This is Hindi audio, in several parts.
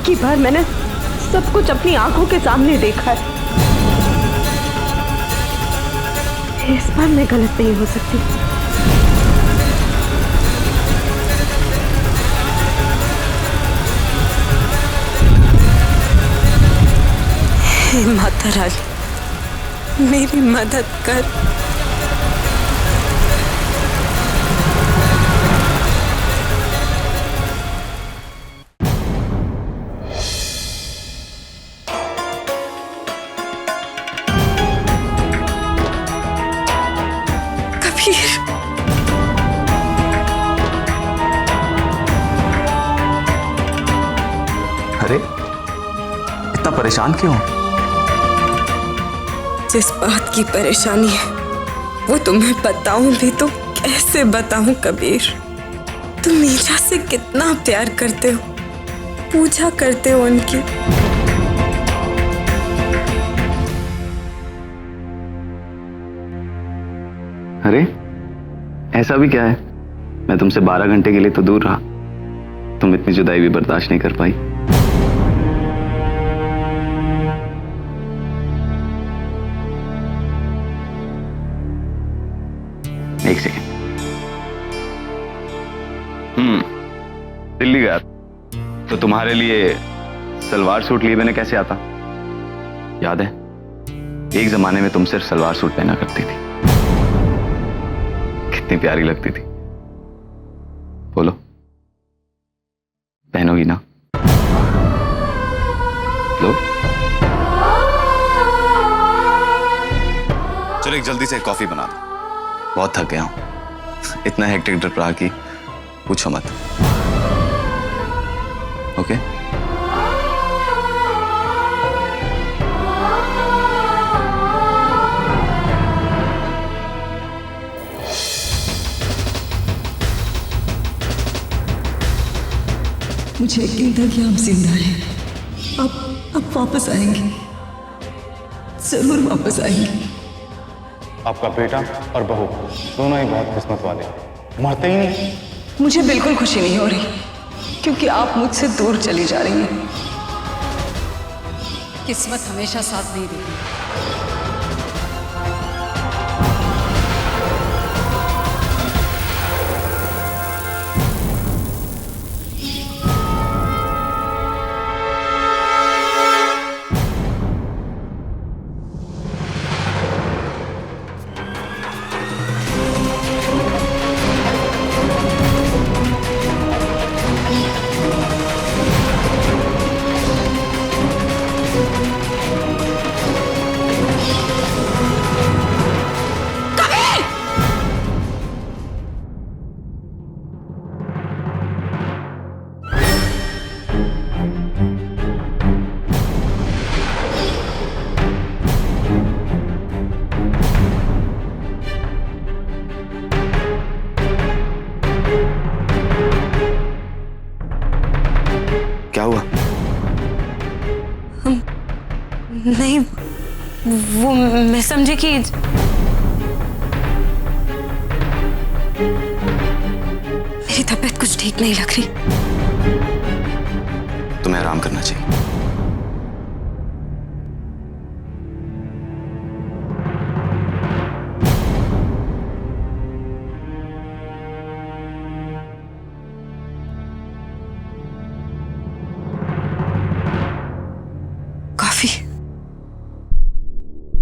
की बार मैंने सब कुछ अपनी आंखों के सामने देखा है। इस बार मैं गलत नहीं हो सकती। हे माता रानी, मेरी मदद कर। कबीर, अरे इतना परेशान क्यों? जिस बात की परेशानी है वो तुम्हें बताऊं भी तो कैसे बताऊं कबीर। तुम मीरा से कितना प्यार करते हो, पूजा करते हो उनकी। अरे ऐसा भी क्या है, मैं तुमसे 12 घंटे के लिए तो दूर रहा, तुम इतनी जुदाई भी बर्दाश्त नहीं कर पाई। एक सेकेंड। दिल्ली गया तो तुम्हारे लिए सलवार सूट लिए मैंने कैसे आता, याद है? एक जमाने में तुम सिर्फ सलवार सूट पहना करती थी, कितनी प्यारी लगती थी। बोलो, पहनोगी ना? लो। चलो एक जल्दी से कॉफी बना दो, बहुत थक गया हूं। इतना हेक्टिक ट्रिप रहा कि पूछो मत। ओके? मुझे यकीन था कि हम जिंदा हैं। अब वापस आएंगे, जरूर वापस आएंगे। आपका बेटा और बहू दोनों ही बहुत किस्मत वाले, मरते ही नहीं। मुझे बिल्कुल खुशी नहीं हो रही क्योंकि आप मुझसे दूर चली जा रही हैं। किस्मत हमेशा साथ नहीं देती। क्या हुआ? नहीं, वो मैं समझी कि मेरी तबीयत कुछ ठीक नहीं लग रही। तुम्हें आराम करना चाहिए। कॉफी।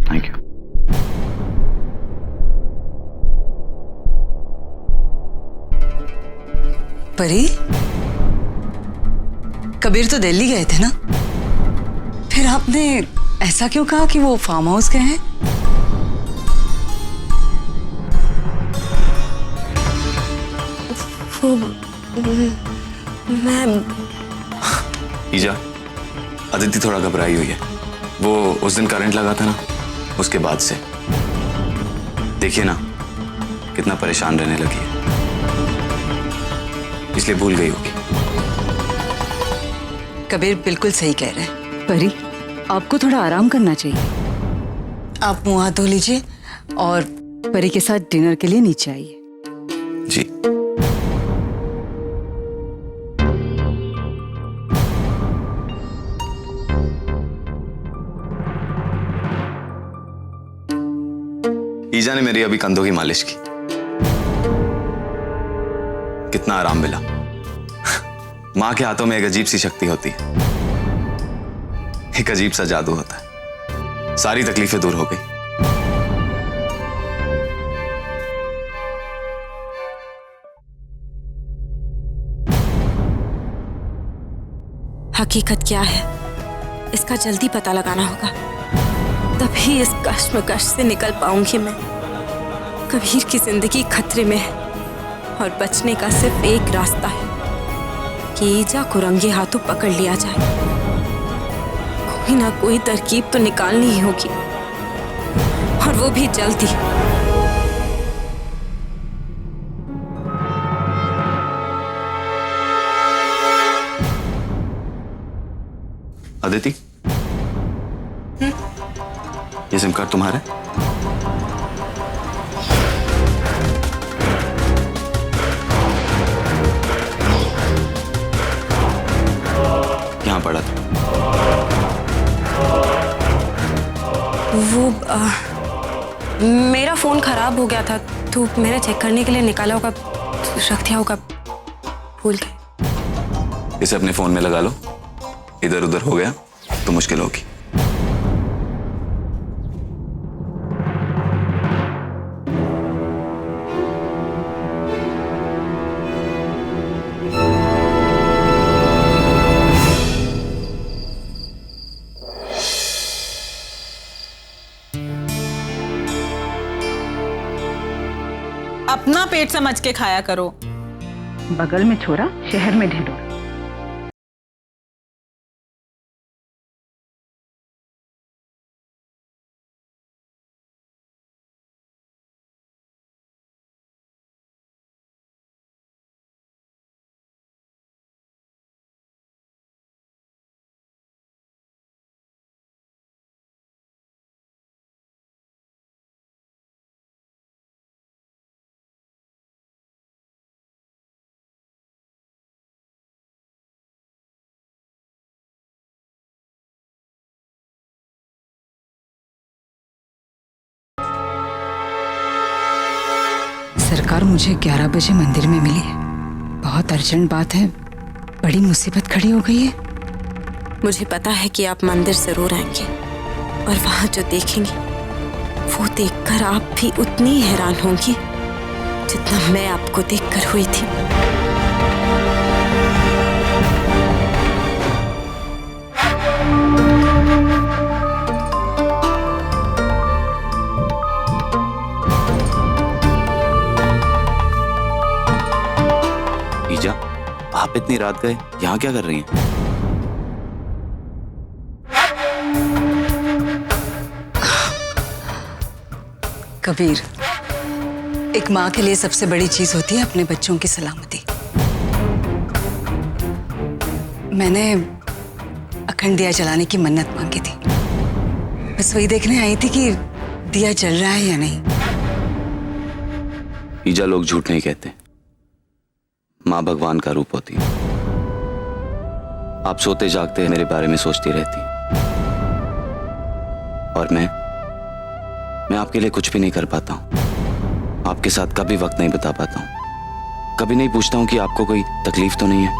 Thank you. परी, कबीर तो दिल्ली गए थे ना, फिर आपने ऐसा क्यों कहा कि वो फार्म हाउस गए हैं? वो मैं ईजा, अदिति थोड़ा घबराई हुई है। वो उस दिन करंट लगा था ना, उसके बाद से देखिए ना कितना परेशान रहने लगी है, इसलिए भूल गई होगी। कबीर बिल्कुल सही कह रहे हैं। परी, आपको थोड़ा आराम करना चाहिए। आप मुंह हाथ धो लीजिए और परी के साथ डिनर के लिए नीचे आइए। जी। ईजा ने मेरी अभी कंधों की मालिश की। कितना आराम मिला। माँ के हाथों में एक अजीब सी शक्ति होती है, एक अजीब सा जादू होता है। सारी तकलीफें दूर हो गई। हकीकत क्या है इसका जल्दी पता लगाना होगा, तभी इस कश्मकश से निकल पाऊंगी मैं। कबीर की जिंदगी खतरे में है और बचने का सिर्फ एक रास्ता है कि ईजा को रंगे हाथों पकड़ लिया जाए। कोई ना कोई तरकीब तो निकालनी ही होगी, और वो भी जल्दी। अदिति, ये सिम कार्ड तुम्हारा है? यहाँ पड़ा था। वो मेरा फोन खराब हो गया था तो मैंने चेक करने के लिए निकाला होगा, रख दिया होगा, भूल गए। इसे अपने फोन में लगा लो, इधर उधर हो गया तो मुश्किल होगी। अपना पेट समझ के खाया करो। बगल में छोरा, शहर में ढिंढोरा। सरकार मुझे 11 बजे मंदिर में मिली है। बहुत अर्जेंट बात है, बड़ी मुसीबत खड़ी हो गई है। मुझे पता है कि आप मंदिर जरूर आएंगे और वहां जो देखेंगी वो देखकर आप भी उतनी ही हैरान होंगी जितना मैं आपको देखकर हुई थी। ईजा, आप इतनी रात गए, यहाँ क्या कर रही हैं? कबीर, एक माँ के लिए सबसे बड़ी चीज होती है अपने बच्चों की सलामती। मैंने अखंड दिया जलाने की मन्नत मांगी थी, बस वही देखने आई थी कि दिया जल रहा है या नहीं। ईजा, लोग झूठ नहीं कहते। माँ भगवान का रूप होती है। आप सोते जागते मेरे बारे में सोचती रहती, और मैं आपके लिए कुछ भी नहीं कर पाता हूँ। आपके साथ कभी वक्त नहीं बिता पाता हूँ। कभी नहीं पूछता हूँ कि आपको कोई तकलीफ तो नहीं है।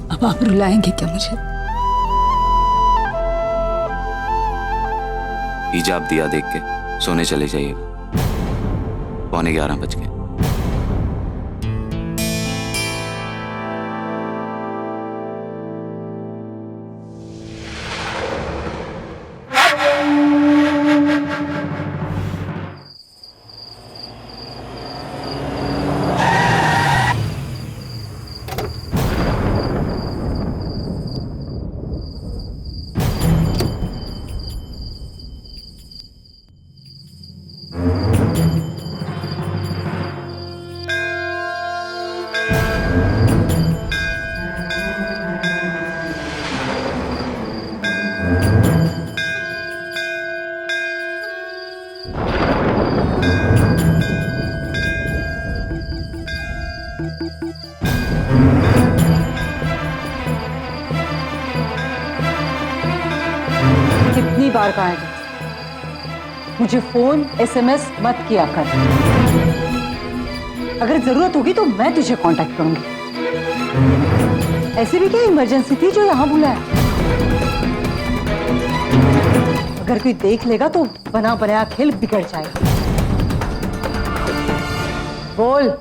अब आप रुलाएंगे क्या मुझे? ईजा, आप दिया देख के सोने चले जाइएगा। 11:15 बज गए। कितनी बार कहा है मुझे फोन SMS मत किया कर। अगर जरूरत होगी तो मैं तुझे कांटेक्ट करूंगी। ऐसे भी क्या इमरजेंसी थी जो यहाँ बुलाया? अगर कोई देख लेगा तो बना बनाया खेल बिगड़ जाएगा। बोल।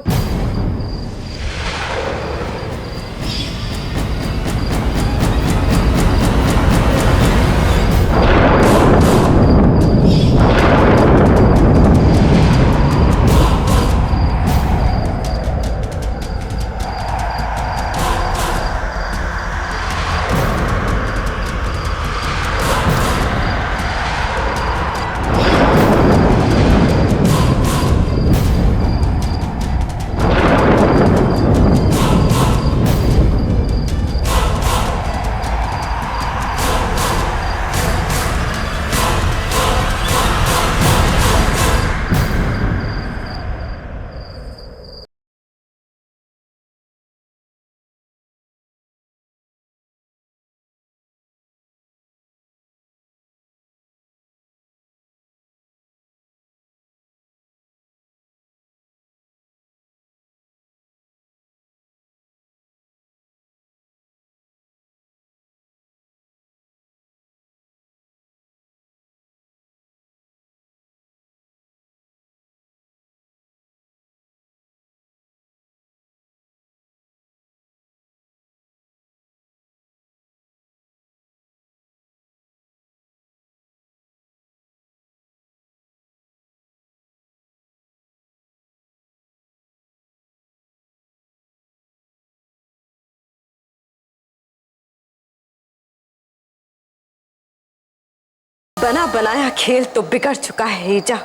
बना बनाया खेल तो बिगड़ चुका है ईजा।